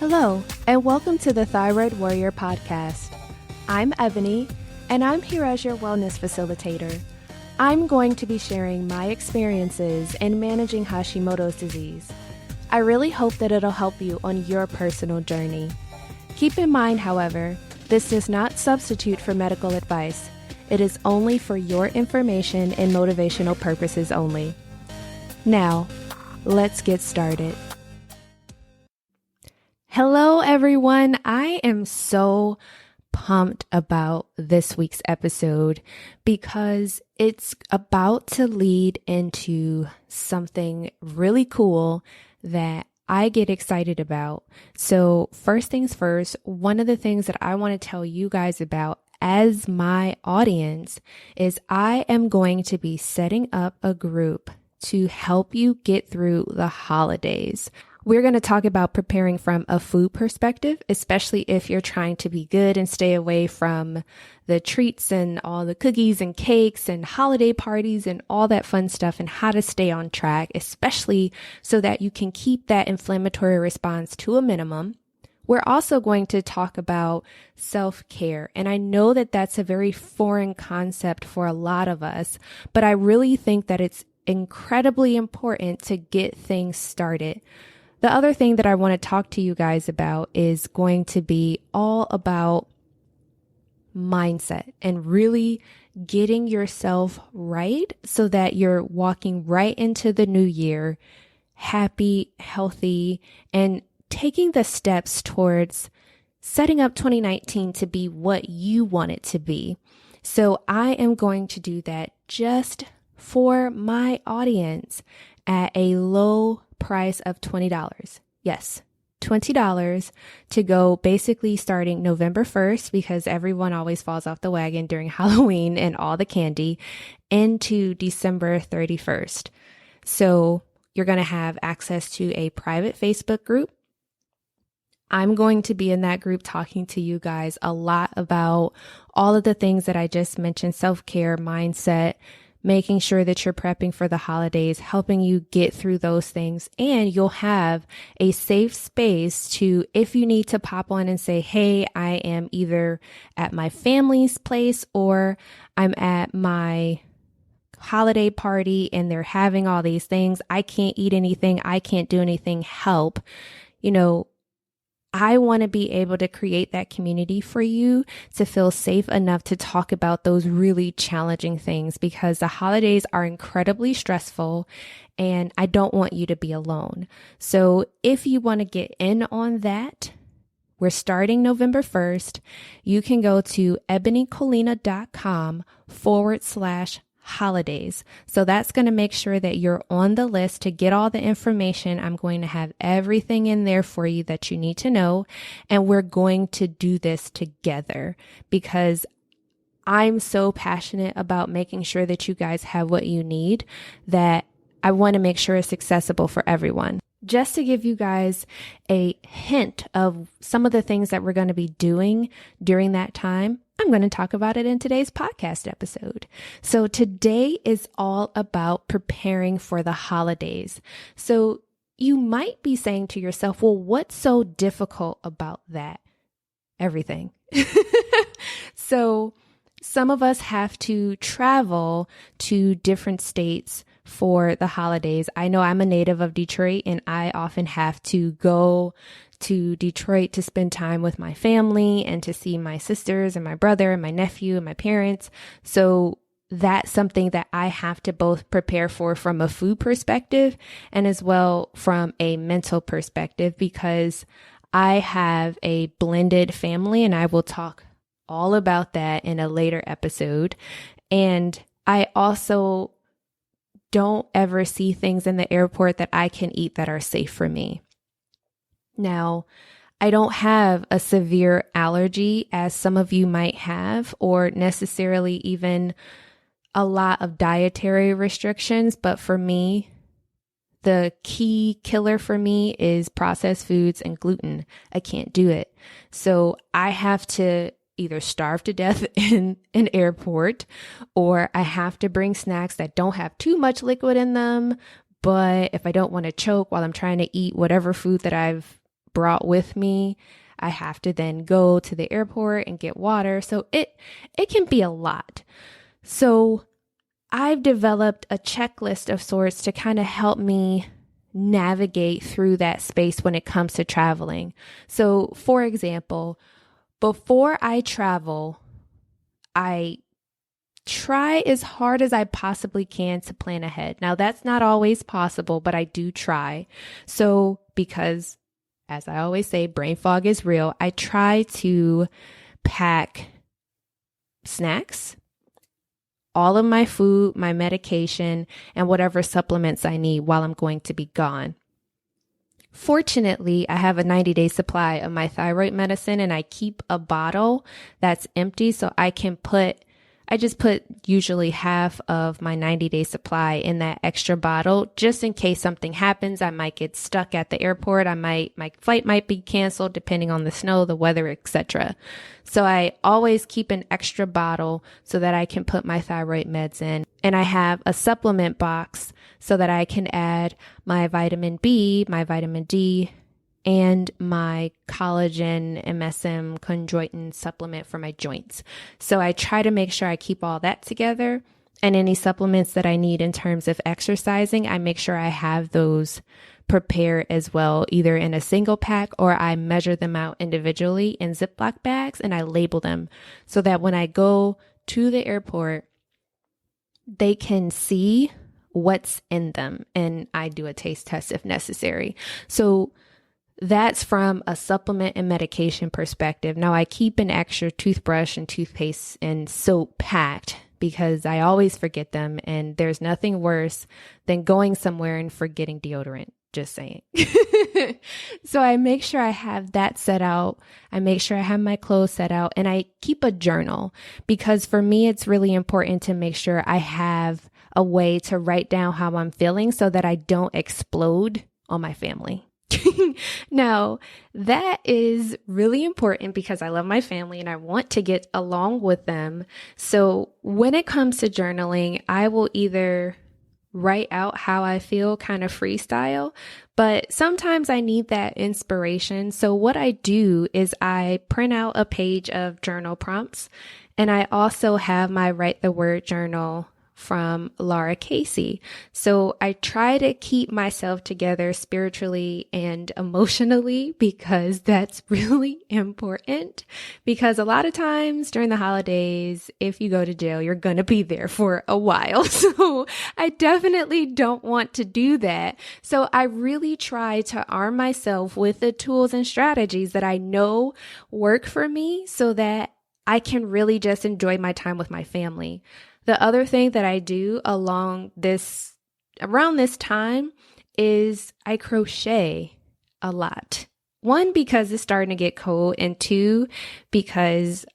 Hello, and welcome to the Thyroid Warrior podcast. I'm Ebony, and I'm here as your wellness facilitator. I'm going to be sharing my experiences in managing Hashimoto's disease. I really hope that it'll help you on your personal journey. Keep in mind, however, this does not substitute for medical advice. It is only for your information and motivational purposes only. Now, let's get started. Hello, everyone. I am so pumped about this week's episode because it's about to lead into something really cool that I get excited about. So first things first, one of the things that I want to tell you guys about as my audience is I am going to be setting up a group to help you get through the holidays. We're going to talk about preparing from a food perspective, especially if you're trying to be good and stay away from the treats and all the cookies and cakes and holiday parties and all that fun stuff, and how to stay on track, especially so that you can keep that inflammatory response to a minimum. We're also going to talk about self-care. And I know that that's a very foreign concept for a lot of us, but I really think that it's incredibly important to get things started. The other thing that I want to talk to you guys about is going to be all about mindset and really getting yourself right so that you're walking right into the new year, happy, healthy, and taking the steps towards setting up 2019 to be what you want it to be. So I am going to do that just for my audience at a low price of $20. Yes, $20 to go basically starting November 1st, because everyone always falls off the wagon during Halloween and all the candy, into December 31st. So you're going to have access to a private Facebook group. I'm going to be in that group talking to you guys a lot about all of the things that I just mentioned: self-care, mindset, making sure that you're prepping for the holidays, helping you get through those things. And you'll have a safe space to, if you need to pop on and say, hey, I am either at my family's place or I'm at my holiday party and they're having all these things. I can't eat anything. I can't do anything. Help. I want to be able to create that community for you to feel safe enough to talk about those really challenging things, because the holidays are incredibly stressful and I don't want you to be alone. So if you want to get in on that, we're starting November 1st. You can go to ebonycolina.com/holidays. So that's going to make sure that you're on the list to get all the information. I'm going to have everything in there for you that you need to know. And we're going to do this together because I'm so passionate about making sure that you guys have what you need, that I want to make sure it's accessible for everyone. Just to give you guys a hint of some of the things that we're going to be doing during that time, I'm going to talk about it in today's podcast episode. So today is all about preparing for the holidays. So you might be saying to yourself, well, what's so difficult about that? Everything. So some of us have to travel to different states for the holidays. I know I'm a native of Detroit and I often have to go to Detroit to spend time with my family and to see my sisters and my brother and my nephew and my parents. So that's something that I have to both prepare for from a food perspective and as well from a mental perspective, because I have a blended family and I will talk all about that in a later episode. And I also don't ever see things in the airport that I can eat that are safe for me. Now, I don't have a severe allergy as some of you might have, or necessarily even a lot of dietary restrictions. But for me, the key killer for me is processed foods and gluten. I can't do it. So I have to either starve to death in an airport, or I have to bring snacks that don't have too much liquid in them. But if I don't want to choke while I'm trying to eat whatever food that I've brought with me. I have to then go to the airport and get water. So it can be a lot. So I've developed a checklist of sorts to kind of help me navigate through that space when it comes to traveling. So for example, before I travel, I try as hard as I possibly can to plan ahead. Now, that's not always possible, but I do try. So because, as I always say, brain fog is real, I try to pack snacks, all of my food, my medication, and whatever supplements I need while I'm going to be gone. Fortunately, I have a 90-day supply of my thyroid medicine, and I keep a bottle that's empty so I just put usually half of my 90-day supply in that extra bottle just in case something happens. I might get stuck at the airport. My flight might be canceled depending on the snow, the weather, etc. So I always keep an extra bottle so that I can put my thyroid meds in. And I have a supplement box so that I can add my vitamin B, my vitamin D, and my collagen MSM chondroitin supplement for my joints. So I try to make sure I keep all that together, and any supplements that I need in terms of exercising, I make sure I have those prepared as well, either in a single pack or I measure them out individually in Ziploc bags and I label them so that when I go to the airport, they can see what's in them, and I do a taste test if necessary. So that's from a supplement and medication perspective. Now, I keep an extra toothbrush and toothpaste and soap packed because I always forget them. And there's nothing worse than going somewhere and forgetting deodorant. Just saying. So I make sure I have that set out. I make sure I have my clothes set out, and I keep a journal because for me, it's really important to make sure I have a way to write down how I'm feeling so that I don't explode on my family. Now, that is really important because I love my family and I want to get along with them. So when it comes to journaling, I will either write out how I feel, kind of freestyle, but sometimes I need that inspiration. So what I do is I print out a page of journal prompts, and I also have my Write the Word journal from Laura Casey. So I try to keep myself together spiritually and emotionally because that's really important. Because a lot of times during the holidays, if you go to jail, you're going to be there for a while. So I definitely don't want to do that. So I really try to arm myself with the tools and strategies that I know work for me so that I can really just enjoy my time with my family. The other thing that I do around this time is I crochet a lot. One, because it's starting to get cold, and two, because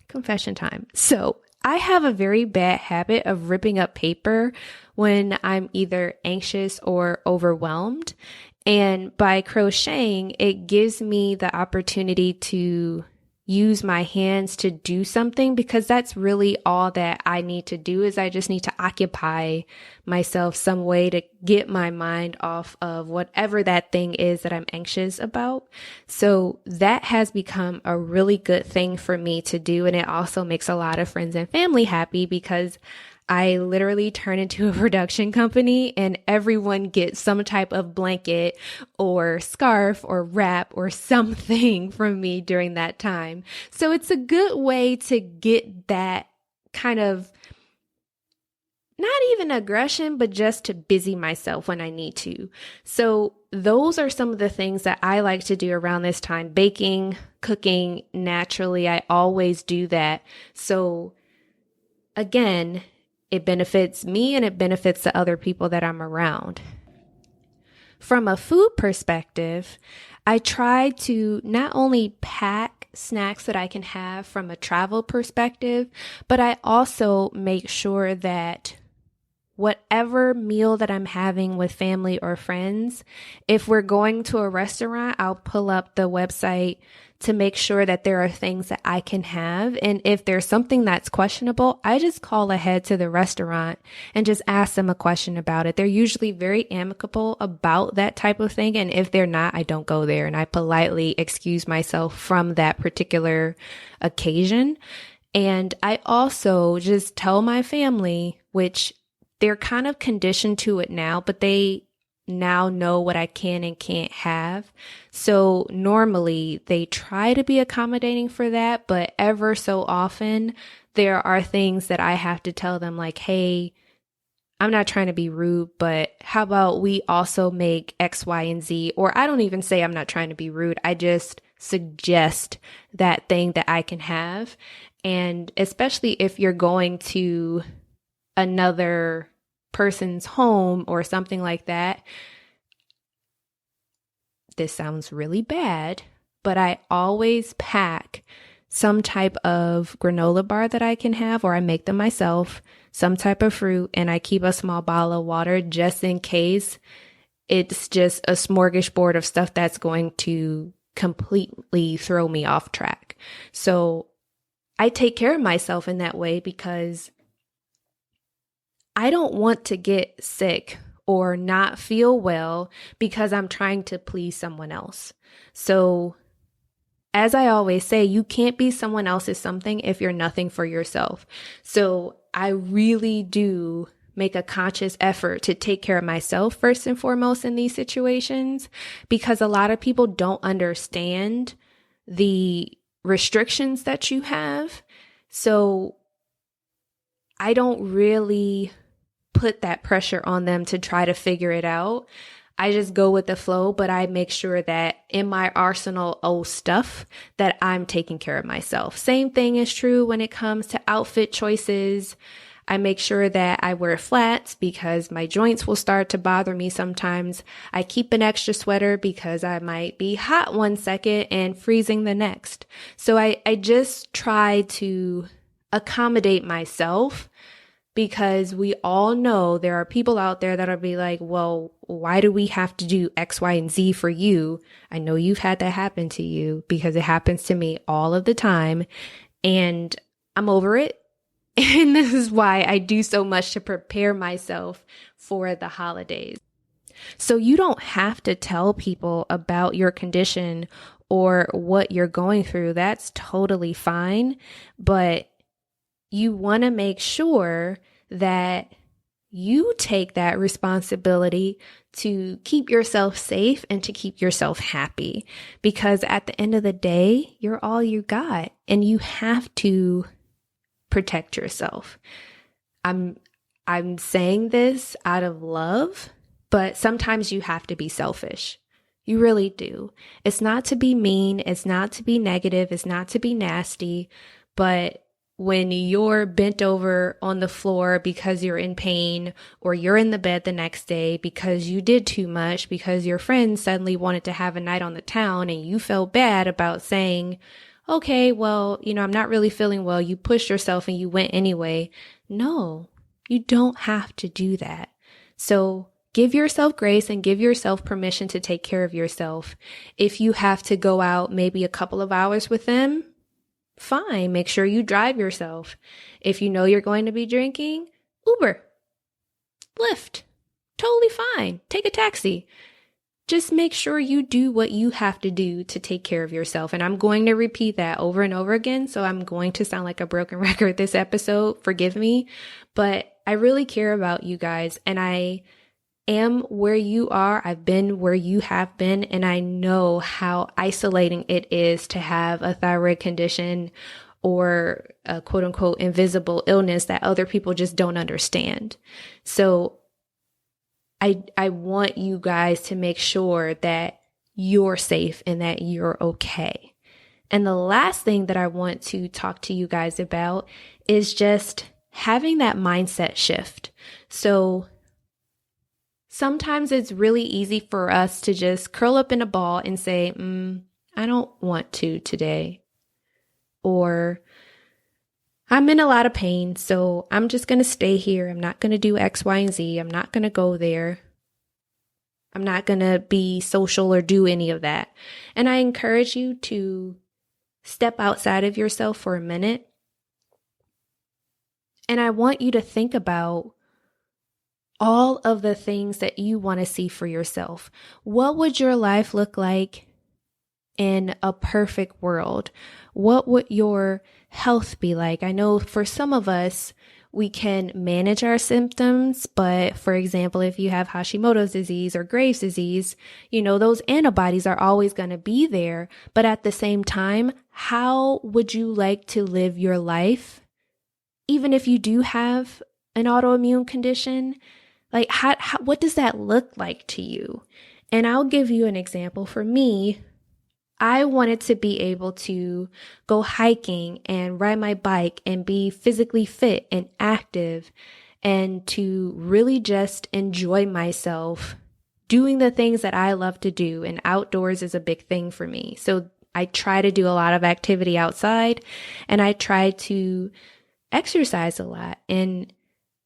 confession time. So I have a very bad habit of ripping up paper when I'm either anxious or overwhelmed. And by crocheting, it gives me the opportunity to use my hands to do something, because that's really all that I need to do is I just need to occupy myself some way to get my mind off of whatever that thing is that I'm anxious about. So that has become a really good thing for me to do. And it also makes a lot of friends and family happy because I literally turn into a production company and everyone gets some type of blanket or scarf or wrap or something from me during that time. So it's a good way to get that kind of, not even aggression, but just to busy myself when I need to. So those are some of the things that I like to do around this time. Baking, cooking, naturally, I always do that. So again, it benefits me and it benefits the other people that I'm around. From a food perspective, I try to not only pack snacks that I can have from a travel perspective, but I also make sure that whatever meal that I'm having with family or friends, if we're going to a restaurant, I'll pull up the website to make sure that there are things that I can have. And if there's something that's questionable, I just call ahead to the restaurant and just ask them a question about it. They're usually very amicable about that type of thing. And if they're not, I don't go there and I politely excuse myself from that particular occasion. And I also just tell my family, which they're kind of conditioned to it now, but they now know what I can and can't have. So normally they try to be accommodating for that, but ever so often there are things that I have to tell them like, hey, I'm not trying to be rude, but how about we also make X, Y, and Z? Or I don't even say I'm not trying to be rude. I just suggest that thing that I can have. And especially if you're going to another person's home or something like that. This sounds really bad, but I always pack some type of granola bar that I can have, or I make them myself, some type of fruit, and I keep a small bottle of water just in case it's just a smorgasbord of stuff that's going to completely throw me off track. So I take care of myself in that way because I don't want to get sick or not feel well because I'm trying to please someone else. So as I always say, you can't be someone else's something if you're nothing for yourself. So I really do make a conscious effort to take care of myself first and foremost in these situations, because a lot of people don't understand the restrictions that you have. So I don't really put that pressure on them to try to figure it out. I just go with the flow, but I make sure that in my arsenal of stuff that I'm taking care of myself. Same thing is true when it comes to outfit choices. I make sure that I wear flats because my joints will start to bother me sometimes. I keep an extra sweater because I might be hot one second and freezing the next. So I just try to accommodate myself, because we all know there are people out there that'll be like, well, why do we have to do X, Y, and Z for you? I know you've had that happen to you because it happens to me all of the time and I'm over it. And this is why I do so much to prepare myself for the holidays. So you don't have to tell people about your condition or what you're going through. That's totally fine. But you want to make sure that you take that responsibility to keep yourself safe and to keep yourself happy, because at the end of the day, you're all you got and you have to protect yourself. I'm saying this out of love, but sometimes you have to be selfish. You really do. It's not to be mean. It's not to be negative. It's not to be nasty, but when you're bent over on the floor because you're in pain, or you're in the bed the next day because you did too much, because your friend suddenly wanted to have a night on the town and you felt bad about saying, okay, well, I'm not really feeling well. You pushed yourself and you went anyway. No, you don't have to do that. So give yourself grace and give yourself permission to take care of yourself. If you have to go out maybe a couple of hours with them, fine. Make sure you drive yourself. If you know you're going to be drinking, Uber, Lyft, totally fine. Take a taxi. Just make sure you do what you have to do to take care of yourself. And I'm going to repeat that over and over again. So I'm going to sound like a broken record this episode. Forgive me. But I really care about you guys. And I am where you are. I've been where you have been. And I know how isolating it is to have a thyroid condition or a quote unquote invisible illness that other people just don't understand. So I want you guys to make sure that you're safe and that you're okay. And the last thing that I want to talk to you guys about is just having that mindset shift. So sometimes it's really easy for us to just curl up in a ball and say, I don't want to today. Or I'm in a lot of pain, so I'm just going to stay here. I'm not going to do X, Y, and Z. I'm not going to go there. I'm not going to be social or do any of that. And I encourage you to step outside of yourself for a minute. And I want you to think about all of the things that you want to see for yourself. What would your life look like in a perfect world? What would your health be like? I know for some of us, we can manage our symptoms, but for example, if you have Hashimoto's disease or Graves' disease, those antibodies are always going to be there. But at the same time, how would you like to live your life? Even if you do have an autoimmune condition, like what does that look like to you? And I'll give you an example. For me, I wanted to be able to go hiking and ride my bike and be physically fit and active and to really just enjoy myself doing the things that I love to do. And outdoors is a big thing for me. So I try to do a lot of activity outside and I try to exercise a lot. And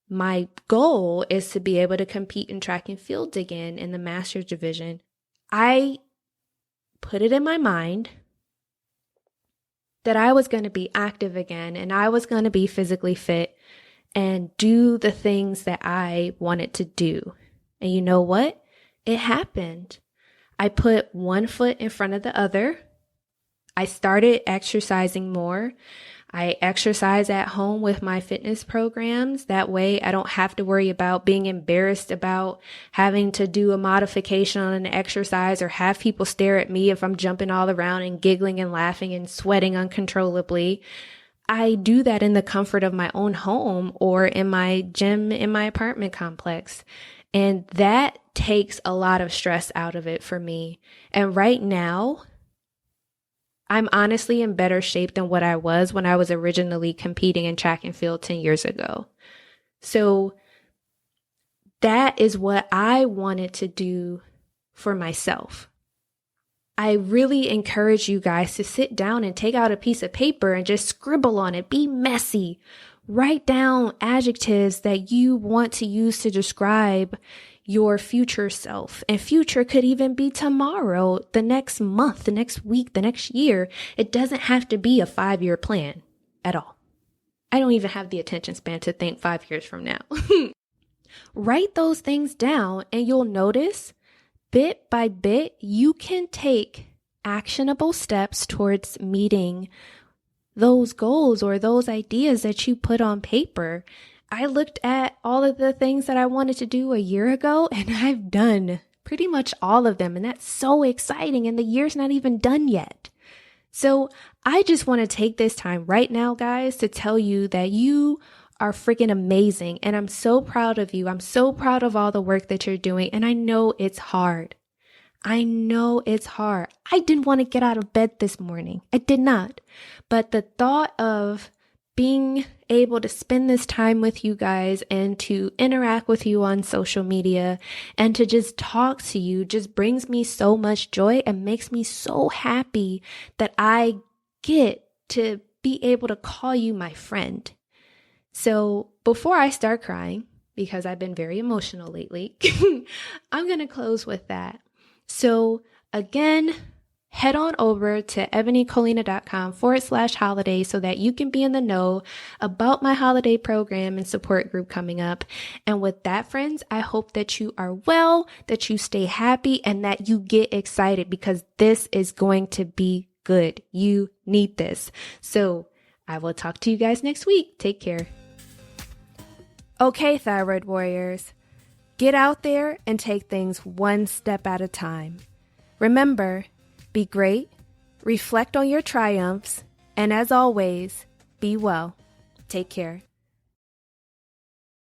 my goal is to be able to compete in track and field again in the master's division. I put it in my mind that I was going to be active again and I was going to be physically fit and do the things that I wanted to do. And you know what? It happened. I put one foot in front of the other. I started exercising more. I exercise at home with my fitness programs. That way I don't have to worry about being embarrassed about having to do a modification on an exercise or have people stare at me if I'm jumping all around and giggling and laughing and sweating uncontrollably. I do that in the comfort of my own home or in my gym in my apartment complex. And that takes a lot of stress out of it for me. And right now, I'm honestly in better shape than what I was when I was originally competing in track and field 10 years ago. So that is what I wanted to do for myself. I really encourage you guys to sit down and take out a piece of paper and just scribble on it. Be messy. Write down adjectives that you want to use to describe your future self. And future could even be tomorrow, the next month, the next week, the next year. It doesn't have to be a 5-year plan at all. I don't even have the attention span to think 5 years from now. Write those things down and you'll notice bit by bit, you can take actionable steps towards meeting those goals or those ideas that you put on paper. I looked at all of the things that I wanted to do a year ago and I've done pretty much all of them. And that's so exciting. And the year's not even done yet. So I just want to take this time right now, guys, to tell you that you are freaking amazing. And I'm so proud of you. I'm so proud of all the work that you're doing. And I know it's hard. I know it's hard. I didn't want to get out of bed this morning. I did not. But the thought of being able to spend this time with you guys and to interact with you on social media and to just talk to you just brings me so much joy and makes me so happy that I get to be able to call you my friend. So before I start crying, because I've been very emotional lately, I'm going to close with that. So again, head on over to ebonycolina.com/holiday so that you can be in the know about my holiday program and support group coming up. And with that, friends, I hope that you are well, that you stay happy, and that you get excited because this is going to be good. You need this. So I will talk to you guys next week. Take care. Okay, thyroid warriors, get out there and take things one step at a time. Remember, be great, reflect on your triumphs, and as always, be well. Take care.